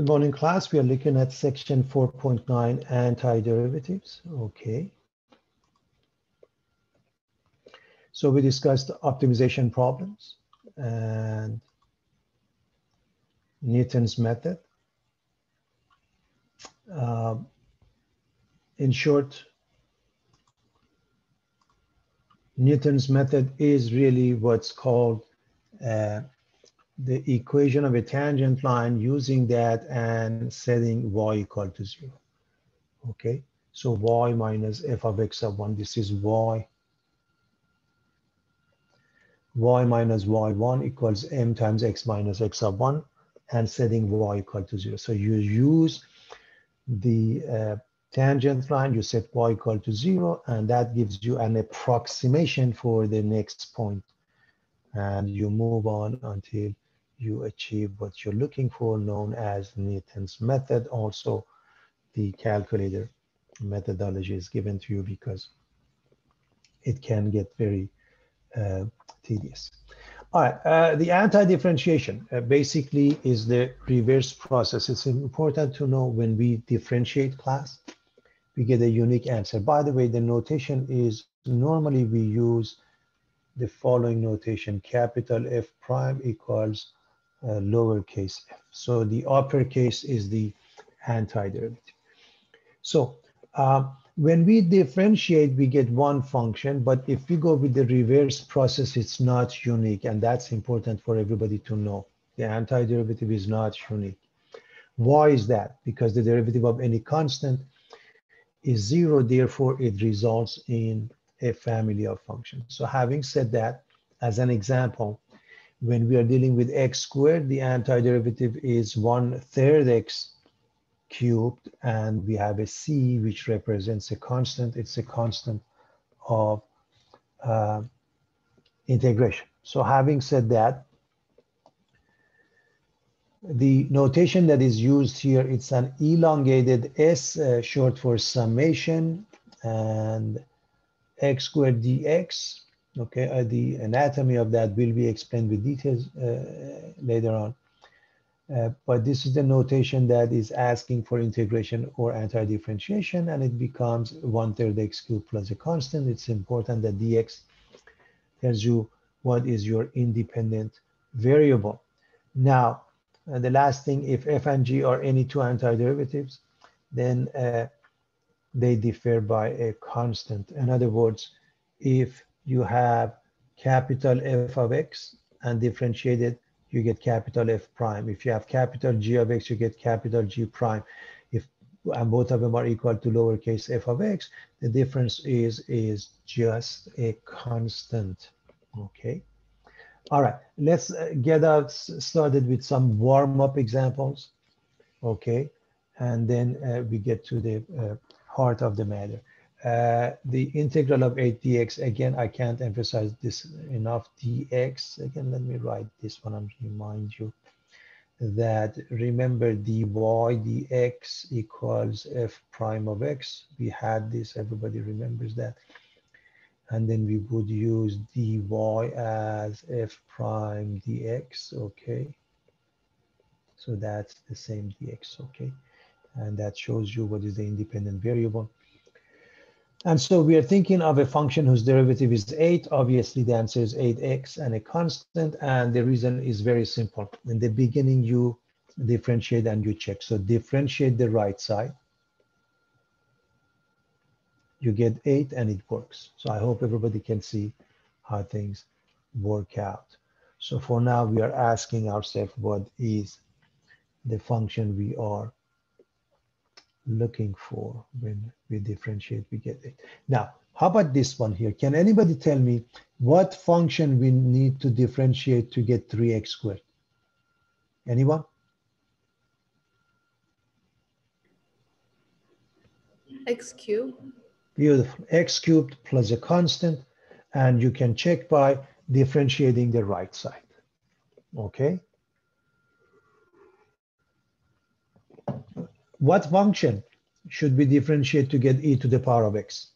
Good morning, class. We are looking at section 4.9, antiderivatives. Okay. So we discussed optimization problems and Newton's method. In short, Newton's method is really what's called the equation of a tangent line, using that and setting y equal to 0. Okay, so y minus f of x of 1, this is y. Y minus y1 equals m times x minus x of 1, and setting y equal to 0. So you use the tangent line, you set y equal to 0, and that gives you an approximation for the next point. And you move on until you achieve what you're looking for, known as Newton's method. Also, the calculator methodology is given to you because it can get very tedious. All right, the anti-differentiation basically is the reverse process. It's important to know when we differentiate class, we get a unique answer. By the way, the notation is normally we use the following notation: capital F prime equals lowercase f. So the uppercase is the antiderivative. So when we differentiate, we get one function, but if we go with the reverse process, it's not unique, and that's important for everybody to know. The antiderivative is not unique. Why is that? Because the derivative of any constant is 0, therefore it results in a family of functions. So having said that, as an example, when we are dealing with x squared, the antiderivative is 1/3 x cubed, and we have a c which represents a constant. It's a constant of integration. So having said that, the notation that is used here, it's an elongated s, short for summation, and x squared dx. Okay, the anatomy of that will be explained with details later on. But this is the notation that is asking for integration or anti-differentiation, and it becomes 1/3 x cubed plus a constant. It's important that dx tells you what is your independent variable. Now, the last thing, if f and g are any two antiderivatives, then they differ by a constant. In other words, if you have capital F of x and differentiate it, you get capital F prime. If you have capital G of x, you get capital G prime. And both of them are equal to lowercase f of x, the difference is just a constant. Okay. All right, let's get started with some warm-up examples. Okay, and then we get to the heart of the matter. The integral of 8 dx, again, I can't emphasize this enough. Dx, again, let me write this one and remind you that, remember, dy dx equals f prime of x. We had this, everybody remembers that. And then we would use dy as f prime dx, okay? So that's the same dx, okay? And that shows you what is the independent variable. And so we are thinking of a function whose derivative is 8. Obviously, the answer is 8x and a constant. And the reason is very simple. In the beginning, you differentiate and you check. So differentiate the right side. You get 8 and it works. So I hope everybody can see how things work out. So for now, we are asking ourselves, what is the function we are looking for? When we differentiate, we get it. Now, how about this one here? Can anybody tell me what function we need to differentiate to get 3x squared? Anyone? X cubed. Beautiful. X cubed plus a constant, and you can check by differentiating the right side. Okay. What function should we differentiate to get e to the power of x?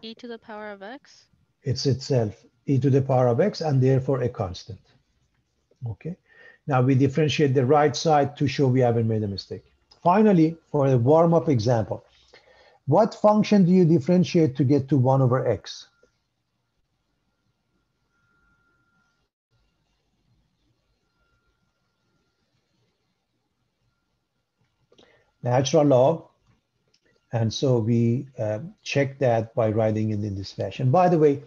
E to the power of x? It's itself e to the power of x and therefore a constant. Okay. Now we differentiate the right side to show we haven't made a mistake. Finally, for the warm-up example, what function do you differentiate to get to 1 over x? Natural log. And so we check that by writing it in this fashion. By the way,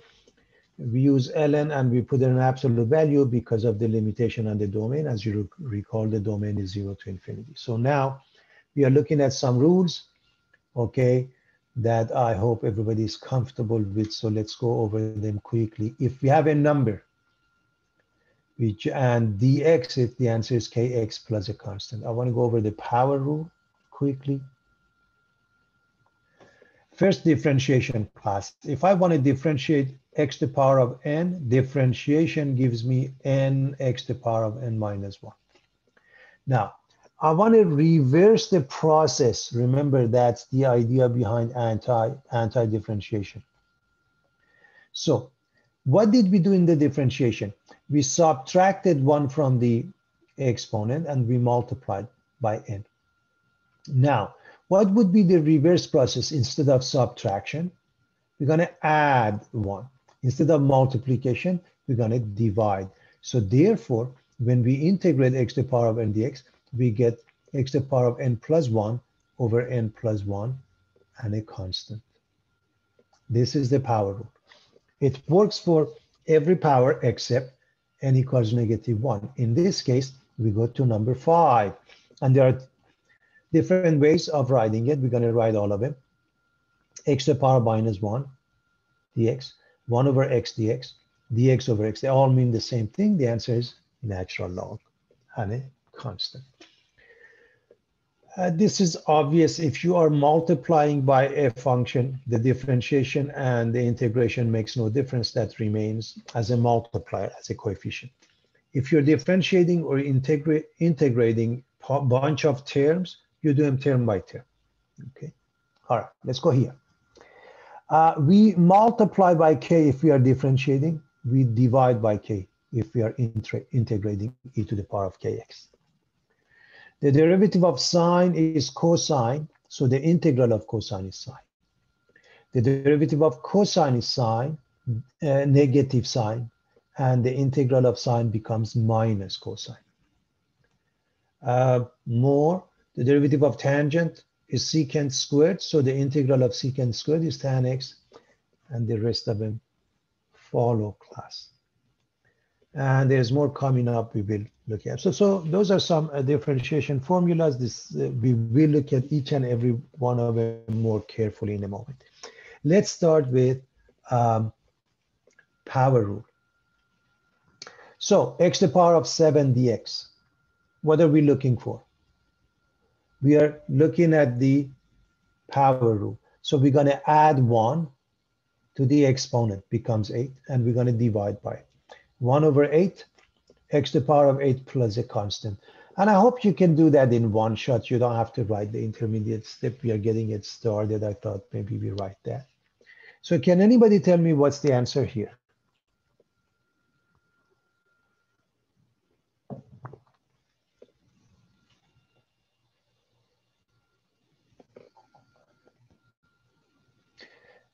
we use ln and we put in an absolute value because of the limitation on the domain. As you recall, the domain is 0 to infinity. So now we are looking at some rules, okay, that I hope everybody is comfortable with. So let's go over them quickly. If we have a number, which and dx, if the answer is kx plus a constant. I want to go over the power rule quickly. First differentiation class. If I want to differentiate x to the power of n, differentiation gives me n x to the power of n minus 1. Now, I want to reverse the process. Remember, that's the idea behind anti-differentiation. So what did we do in the differentiation? We subtracted 1 from the exponent and we multiplied by n. Now, what would be the reverse process? Instead of subtraction, we're going to add 1. Instead of multiplication, we're going to divide. So therefore, when we integrate x to the power of n dx, we get x to the power of n plus 1 over n plus 1 and a constant. This is the power rule. It works for every power except n equals -1. In this case, we go to number 5. And there are different ways of writing it. We're going to write all of them. X to the power minus 1 dx, 1 over x dx, dx over x. They all mean the same thing. The answer is natural log and a constant. This is obvious. If you are multiplying by a function, the differentiation and the integration makes no difference. That remains as a multiplier, as a coefficient. If you're differentiating or integrating a bunch of terms, you do them term by term. Okay. All right, let's go here. We multiply by k if we are differentiating. We divide by k if we are integrating e to the power of kx. The derivative of sine is cosine, so the integral of cosine is sine. The derivative of cosine is sine, negative sine, and the integral of sine becomes minus cosine. The derivative of tangent is secant squared, so the integral of secant squared is tan x, and the rest of them follow class. And there's more coming up we will look at. So those are some differentiation formulas. We will look at each and every one of them more carefully in a moment. Let's start with power rule. So x to the power of 7 dx. What are we looking for? We are looking at the power rule. So we're going to add 1 to the exponent, becomes 8, and we're going to divide by it. 1 over 8, x to the power of 8 plus a constant. And I hope you can do that in one shot. You don't have to write the intermediate step. We are getting it started. I thought maybe we write that. So can anybody tell me what's the answer here?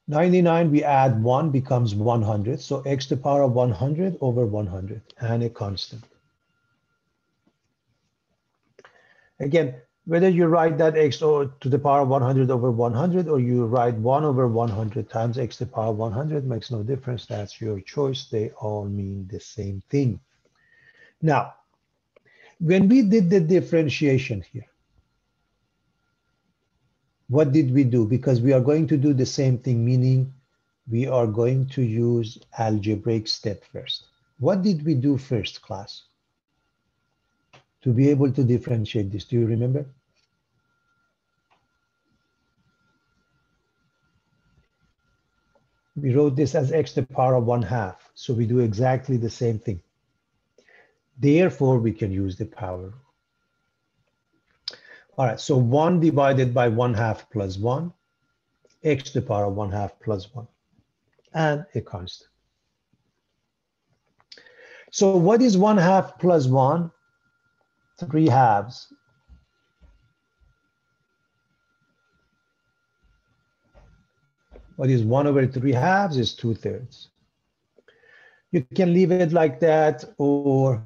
(99), we add 1 becomes 100. So x to the power of 100 over 100 and a constant. Again, whether you write that x to the power of 100 over 100 or you write 1 over 100 times x to the power of 100 makes no difference. That's your choice. They all mean the same thing. Now, when we did the differentiation here, what did we do? Because we are going to do the same thing, meaning we are going to use algebraic step first. What did we do first, class? To be able to differentiate this, do you remember? We wrote this as x to the power of 1/2. So we do exactly the same thing. Therefore, we can use the power rule. All right, so 1 divided by 1/2 plus 1, x to the power of 1/2 plus 1, and a constant. So what is 1/2 plus 1? 3/2. What is 1/3/2 is 2/3. You can leave it like that, or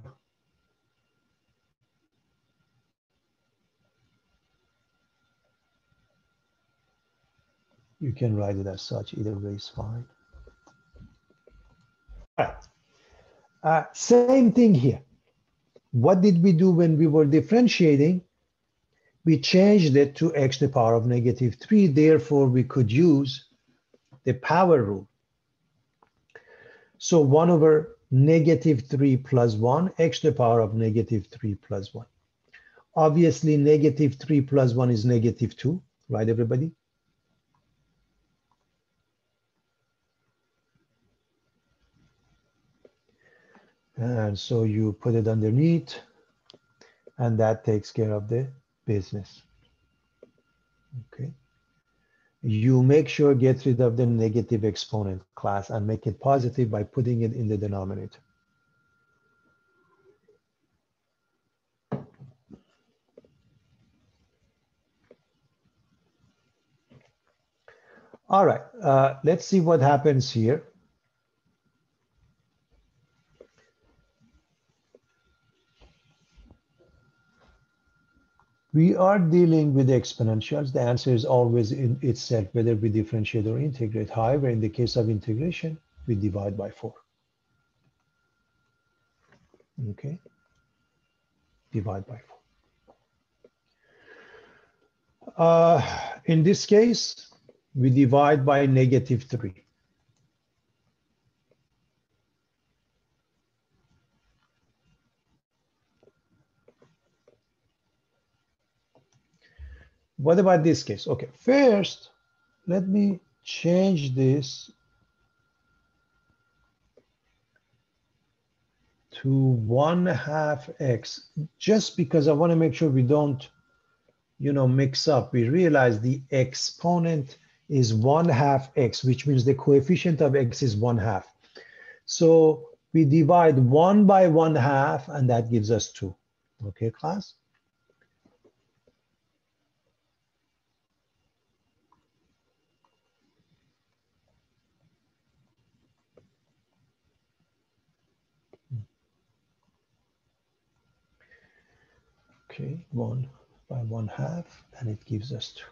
you can write it as such. Either way is fine. All right. Same thing here. What did we do when we were differentiating? We changed it to x to the power of -3. Therefore, we could use the power rule. So 1/-3 plus 1, x to the power of -3 plus 1. Obviously, -3 plus 1 is -2, right, everybody? And so you put it underneath, and that takes care of the business. Okay. You make sure get rid of the negative exponent class and make it positive by putting it in the denominator. All right, let's see what happens here. We are dealing with exponentials. The answer is always in itself, whether we differentiate or integrate. However, in the case of integration, we divide by 4. Okay, divide by 4. In this case, we divide by -3. What about this case? Okay, first, let me change this to 1/2 x, just because I want to make sure we don't, mix up. We realize the exponent is 1/2 x, which means the coefficient of x is 1/2. So we divide 1 by 1/2, and that gives us 2. Okay, class? Okay, 1 by 1/2, and it gives us 2.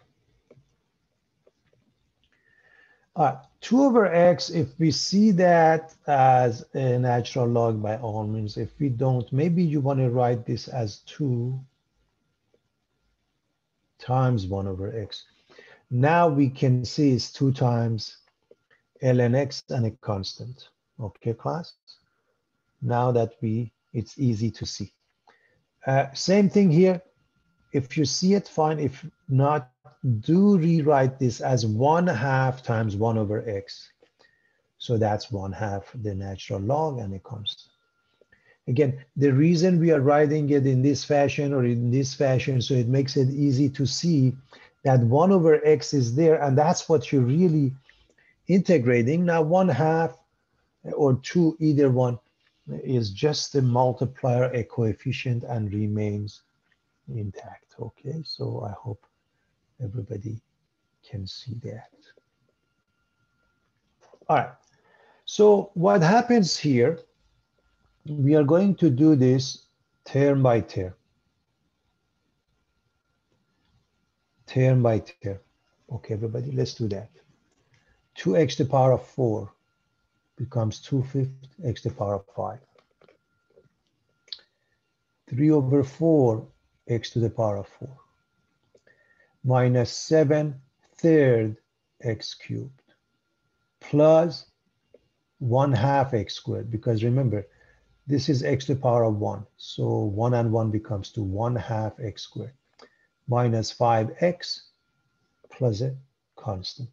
2/x, if we see that as a natural log, by all means. If we don't, maybe you want to write this as 2 times 1/x. Now we can see it's 2 times ln x and a constant. Okay, class? Now that it's easy to see. Same thing here. If you see it, fine. If not, do rewrite this as 1/2 times 1/x. So that's 1/2 the natural log and a constant. Again, the reason we are writing it in this fashion or in this fashion, so it makes it easy to see that 1/x is there, and that's what you're really integrating. Now 1/2 or 2, either one, is just a multiplier, a coefficient, and remains intact. Okay, so I hope everybody can see that. All right, so what happens here, we are going to do this term by term. Term by term. Okay, everybody, let's do that. 2x to the power of 4 becomes 2/5 x to the power of 5. 3/4 x to the power of 4 minus 7/3 x cubed plus 1/2 x squared, because remember, this is x to the power of 1. So 1 and 1 becomes 2, 1/2 x squared minus 5x plus a constant.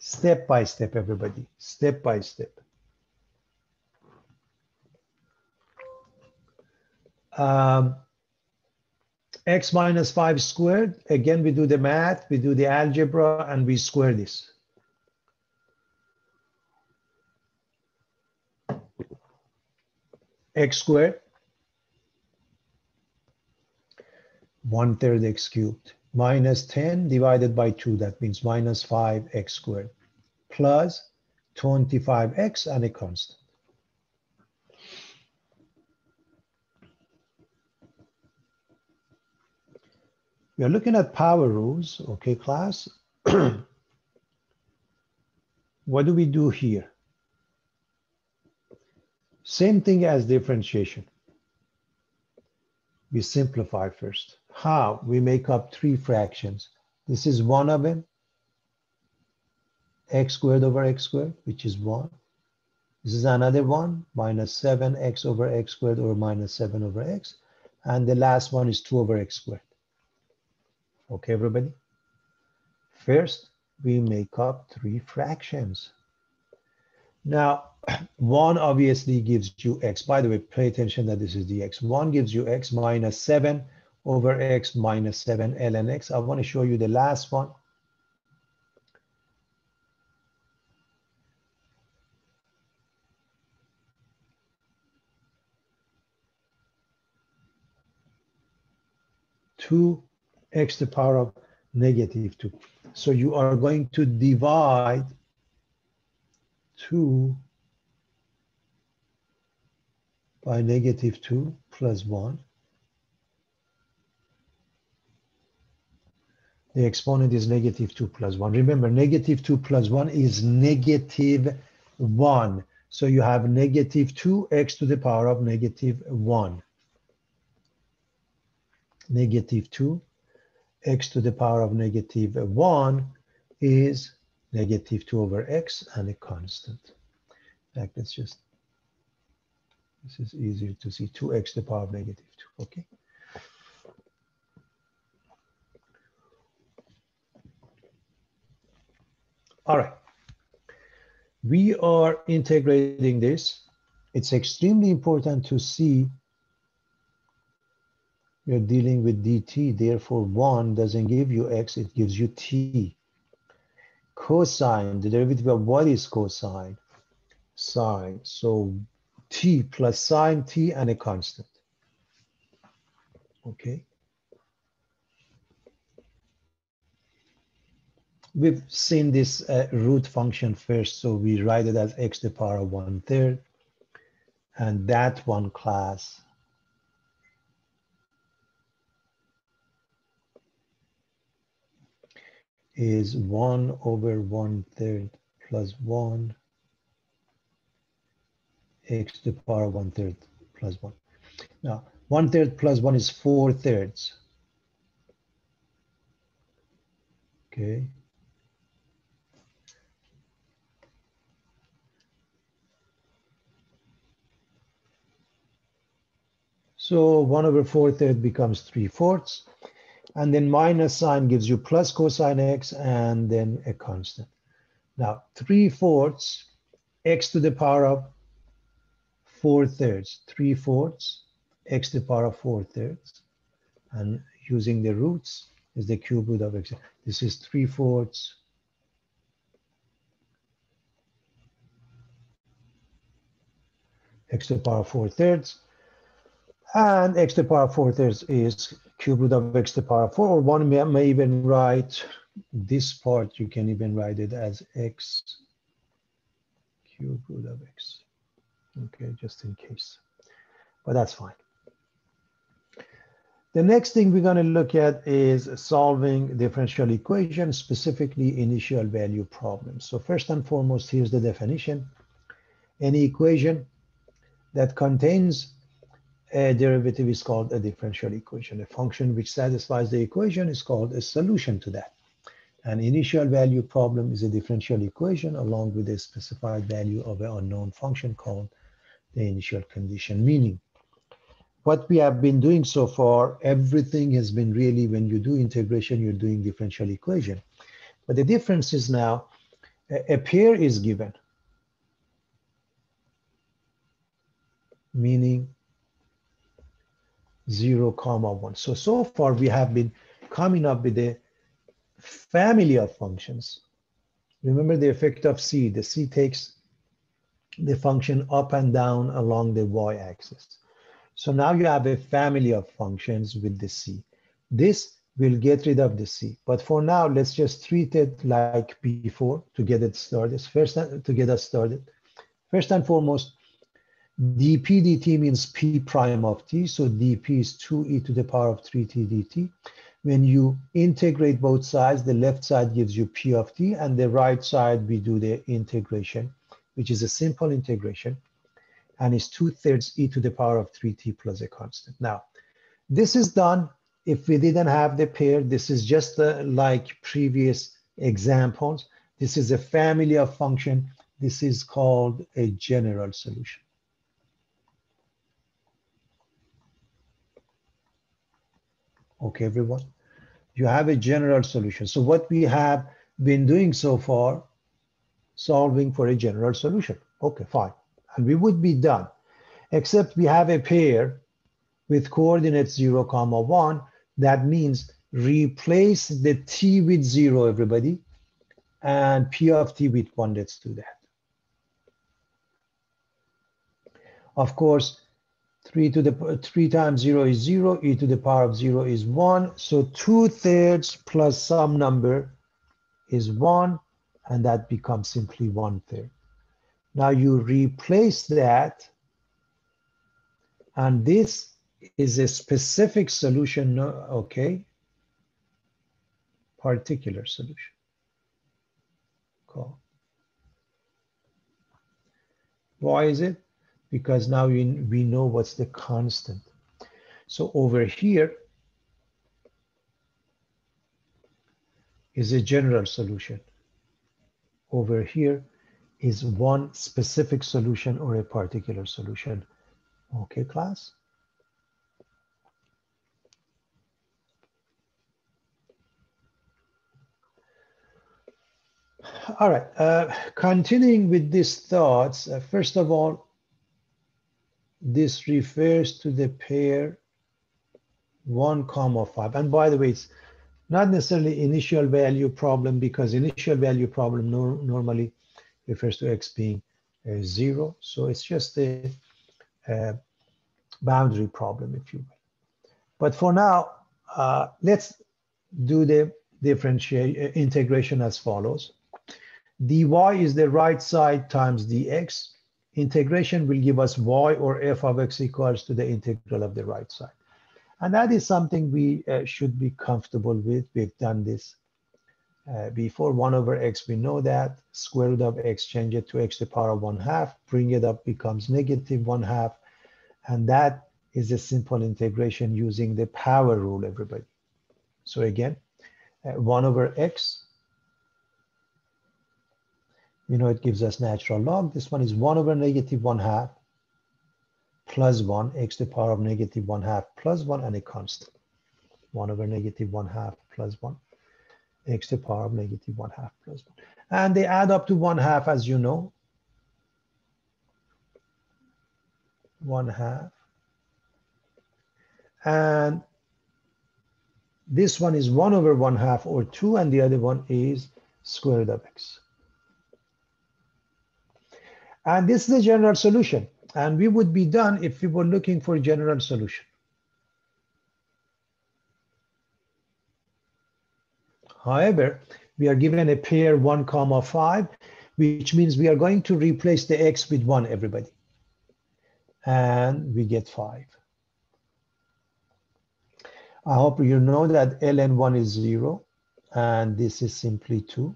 Step by step, everybody, step by step. X minus 5 squared, again, we do the math, we do the algebra, and we square this. x squared, 1/3 x cubed, minus 10 divided by 2, that means minus 5x squared, plus 25x and a constant. We are looking at power rules, okay, class? What do we do here? Same thing as differentiation. We simplify first. How? We make up 3 fractions. This is one of them, x squared over x squared, which is 1. This is another one, minus 7x over x squared, or minus 7 over x. And the last one is 2 over x squared. Okay, everybody? First, we make up 3 fractions. Now, 1 obviously gives you x. By the way, pay attention that this is the x. 1 gives you x minus 7 over x minus 7 ln x. I want to show you the last one. Two x to the power of negative 2. So you are going to divide 2 by negative 2 plus 1. The exponent is negative 2 plus 1. Remember, negative 2 plus 1 is negative 1. So you have negative 2x to the power of negative 1. Negative 2 x to the power of negative 1 is negative 2 over x and a constant. In fact, let's just, this is easier to see, 2x to the power of negative 2, okay? All right, we are integrating this. It's extremely important to see you're dealing with dt, therefore 1 doesn't give you x, it gives you t. Cosine, the derivative of what is cosine? Sine, so t plus sine t and a constant. Okay. We've seen this root function first, so we write it as x to the power of 1/3, and that one class is 1 over 1/3 plus 1 x to the power of 1/3 plus 1. Now, 1/3 plus 1 is 4/3. Okay. So 1 over 4/3 becomes 3/4. And then minus sign gives you plus cosine x and then a constant. Now 3/4 x to the power of 4/3. 3/4 x to the power of 4/3. And using the roots is the cube root of x. This is 3/4 x to the power of 4/3. And x to the power of 4/3 is cube root of x to the power of 4, or one may even write this part, you can even write it as x cube root of x. Okay, just in case, but that's fine. The next thing we're going to look at is solving differential equations, specifically initial value problems. So first and foremost, here's the definition. Any equation that contains a derivative is called a differential equation. A function which satisfies the equation is called a solution to that. An initial value problem is a differential equation along with a specified value of an unknown function called the initial condition. Meaning, what we have been doing so far, everything has been really, when you do integration, you're doing differential equation. But the difference is now a pair is given, meaning 0, 1. So far we have been coming up with a family of functions. Remember the effect of C. The C takes the function up and down along the y-axis. So now you have a family of functions with the c. This will get rid of the c, but for now, let's just treat it like before to get it started. To get us started, first and foremost, dp dt means p prime of t, so dp is 2e to the power of 3t dt. When you integrate both sides, the left side gives you p of t, and the right side we do the integration, which is a simple integration, and it's 2/3 e to the power of 3t plus a constant. Now, this is done if we didn't have the pair. This is just like previous examples. This is a family of function. This is called a general solution. Okay, everyone, you have a general solution. So what we have been doing so far, solving for a general solution. Okay, fine. And we would be done, except we have a pair with coordinates 0, 1. That means replace the t with 0, everybody, and p of t with 1. Let's do that. Of course, 3 times 0 is 0, e to the power of 0 is 1. So 2/3 plus some number is 1, and that becomes simply 1/3. Now you replace that, and this is a specific solution, okay? Particular solution. Cool. Why is it? Because now we know what's the constant. So over here is a general solution. Over here is one specific solution or a particular solution. Okay, class? All right, continuing with these thoughts, first of all, this refers to the pair 1, 5. And by the way, it's not necessarily initial value problem, because initial value problem normally refers to x being 0. So it's just a boundary problem, if you will. But for now, let's do the integration as follows. dy is the right side times dx. Integration will give us y, or f of x, equals to the integral of the right side. And that is something we should be comfortable with. We've done this before. 1 over x, we know that. Square root of x, change it to x to the power of 1/2. Bring it up, becomes negative 1/2. And that is a simple integration using the power rule, everybody. So again, 1 over x, you know, it gives us natural log. This one is 1 over negative 1/2 plus 1, x to the power of negative 1/2 plus 1, and a constant. 1 over negative 1/2 plus 1, x to the power of negative 1/2 plus 1. And they add up to 1/2, as you know. 1/2. And this one is 1 over 1/2, or 2, and the other one is square root of x. And this is a general solution. And we would be done if we were looking for a general solution. However, we are given a pair 1, 5, which means we are going to replace the x with 1, everybody. And we get 5. I hope you know that ln1 is 0, and this is simply 2,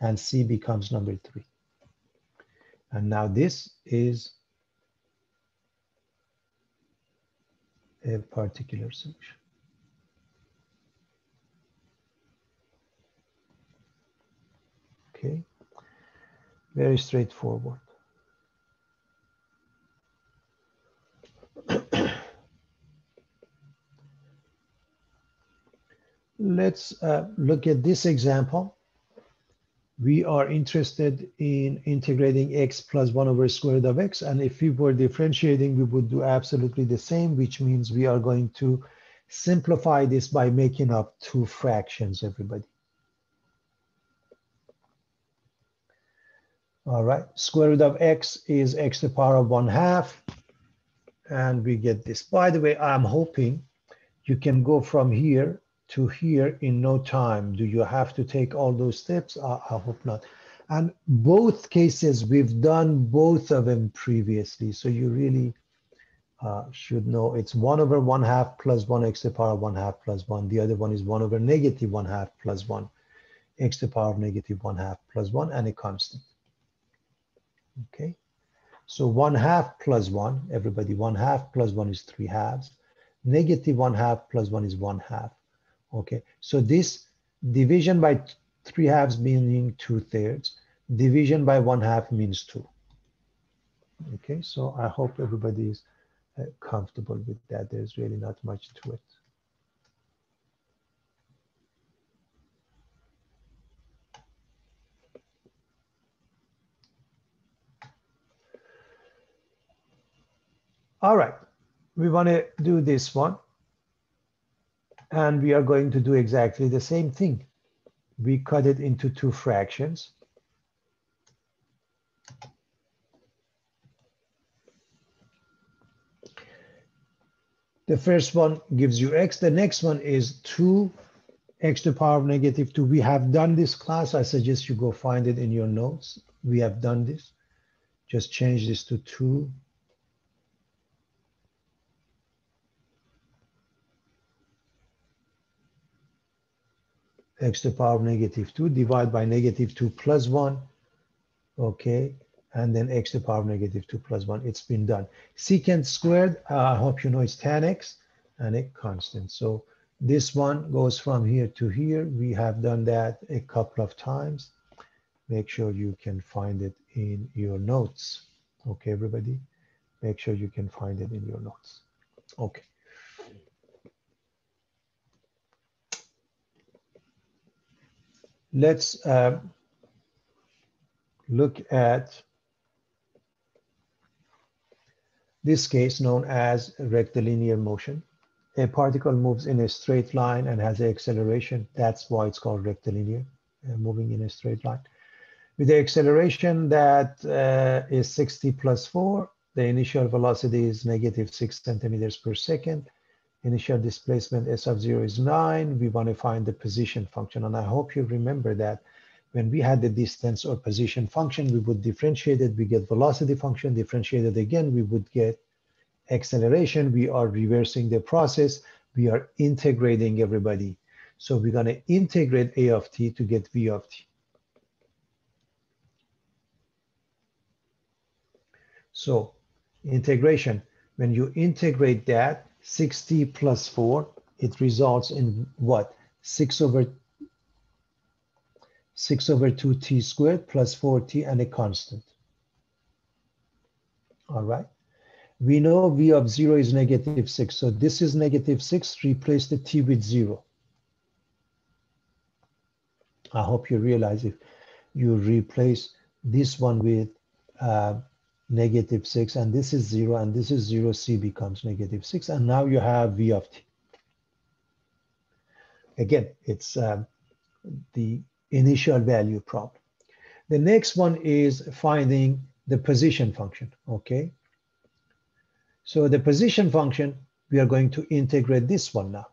and c becomes number 3. And now this is a particular solution. Okay, very straightforward. Let's look at this example. We are interested in integrating x plus 1 over square root of x. And if we were differentiating, we would do absolutely the same, which means we are going to simplify this by making up 2 fractions, everybody. All right, square root of x is x to the power of 1/2, and we get this. By the way, I'm hoping you can go from here to here in no time. Do you have to take all those steps? I hope not. And both cases, we've done both of them previously, so you really should know it's 1/1/2 plus 1 x to the power of 1/2 plus 1. The other one is 1/negative 1/2 plus 1 x to the power of negative 1/2 plus 1 and a constant. Okay, so 1/2 plus 1, everybody, 1/2 plus 1 is 3/2. Negative 1/2 plus 1 is 1/2. Okay, so this division by 3/2 meaning 2/3. Division by 1/2 means 2. Okay, so I hope everybody is comfortable with that. There's really not much to it. All right, we want to do this one. And we are going to do exactly the same thing. We cut it into 2 fractions. The first one gives you x. The next one is 2 x to the power of negative 2. We have done this class. I suggest you go find it in your notes. We have done this. Just change this to 2. X to the power of negative 2, divide by negative 2 plus 1. Okay, and then x to the power of negative 2 plus 1. It's been done. Secant squared, I hope you know it's tan x and a constant. So this one goes from here to here. We have done that a couple of times. Make sure you can find it in your notes. Okay, everybody, make sure you can find it in your notes. Okay. Let's look at this case known as rectilinear motion. A particle moves in a straight line and has an acceleration. That's why it's called rectilinear, moving in a straight line. With the acceleration that is 60 plus 4, the initial velocity is negative 6 centimeters per second. Initial displacement S of 0 is 9. We want to find the position function. And I hope you remember that when we had the distance or position function, we would differentiate it. We get velocity function. Differentiated again, we would get acceleration. We are reversing the process. We are integrating everybody. So we're going to integrate A of t to get V of t. So integration, when you integrate that, 60 plus 4, it results in what? 6 over 2t squared plus 4t and a constant. All right. We know V of 0 is negative 6. So this is negative 6. Replace the t with 0. I hope you realize if you replace this one with negative 6, and this is 0, and this is 0, c becomes negative 6, and now you have V of t. Again, it's the initial value problem. The next one is finding the position function, okay? So the position function, we are going to integrate this one now.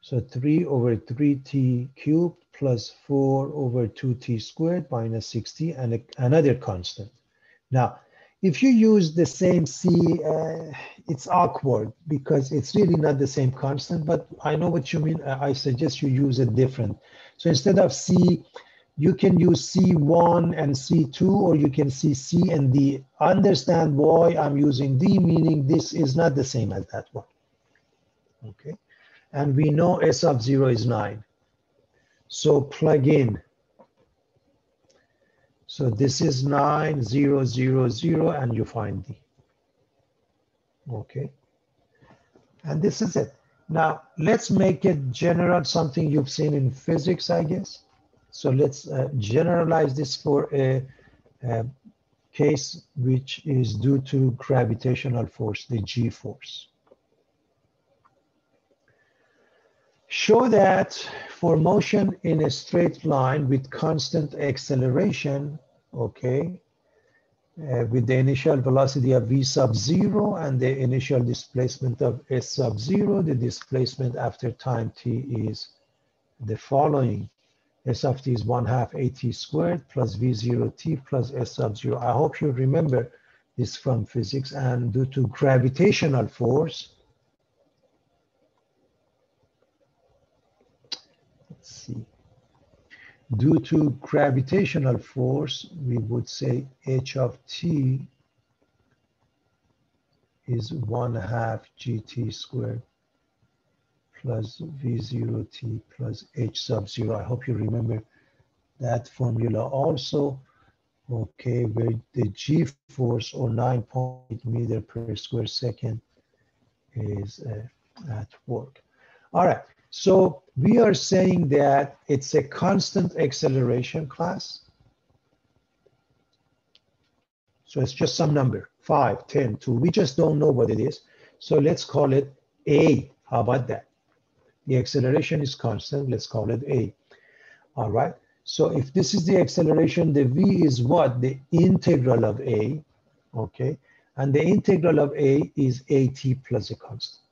So 3 over 3t cubed plus 4 over 2t squared minus 6t and another constant. Now, if you use the same c, it's awkward because it's really not the same constant, but I know what you mean. I suggest you use a different. So instead of c, you can use C1 and C2, or you can see C and D. Understand why I'm using D, meaning this is not the same as that one. Okay, and we know S of 0 is 9. So plug in. So this is 9, 0, 0, 0, and you find D. Okay, and this is it. Now, let's make it general, something you've seen in physics, I guess. So let's generalize this for a case which is due to gravitational force, the G force. Show that for motion in a straight line with constant acceleration, okay, with the initial velocity of v sub 0 and the initial displacement of s sub 0, the displacement after time t is the following. S of t is 1/2 at squared plus v0 t plus s sub 0. I hope you remember this from physics. And due to gravitational force, let's see. Due to gravitational force, we would say h of t is 1/2 gt squared plus v0 t plus h sub 0. I hope you remember that formula also. Okay, where the g force, or 9.8 meter per square second, is at work. All right, so we are saying that it's a constant acceleration class. So it's just some number, 5, 10, 2. We just don't know what it is. So let's call it A. How about that? The acceleration is constant. Let's call it A. All right. So if this is the acceleration, the V is what? The integral of A. Okay. And the integral of A is AT plus a constant.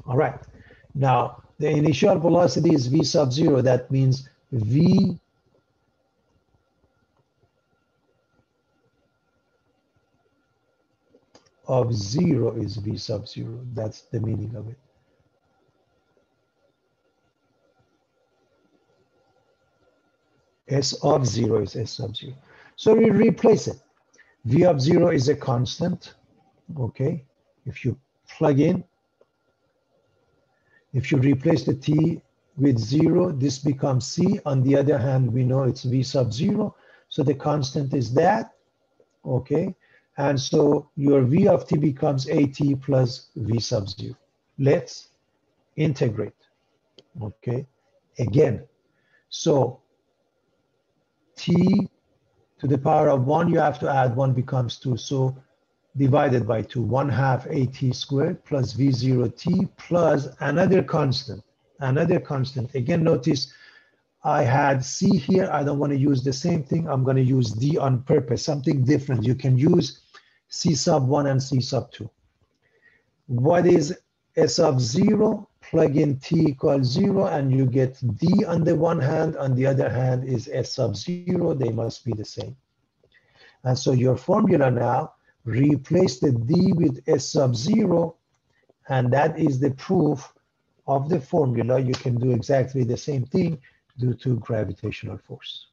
All right. Now, the initial velocity is V sub 0. That means V of 0 is V sub 0. That's the meaning of it. S of 0 is S sub 0. So we replace it. V of 0 is a constant. Okay. If you plug in, if you replace the t with 0, this becomes c. On the other hand, we know it's V sub 0. So the constant is that. Okay. And so your V of t becomes AT plus V sub 0. Let's integrate. Okay. Again. So t to the power of 1, you have to add 1, becomes 2. So divided by 2, 1/2 AT squared plus V0 t plus another constant. Another constant. Again, notice I had C here. I don't want to use the same thing. I'm going to use D on purpose, something different. You can use C sub 1 and C sub 2. What is S of 0? Plug in T equals 0 and you get D on the one hand. On the other hand is S sub 0. They must be the same. And so your formula now, replace the D with S sub 0, and that is the proof of the formula. You can do exactly the same thing due to gravitational force.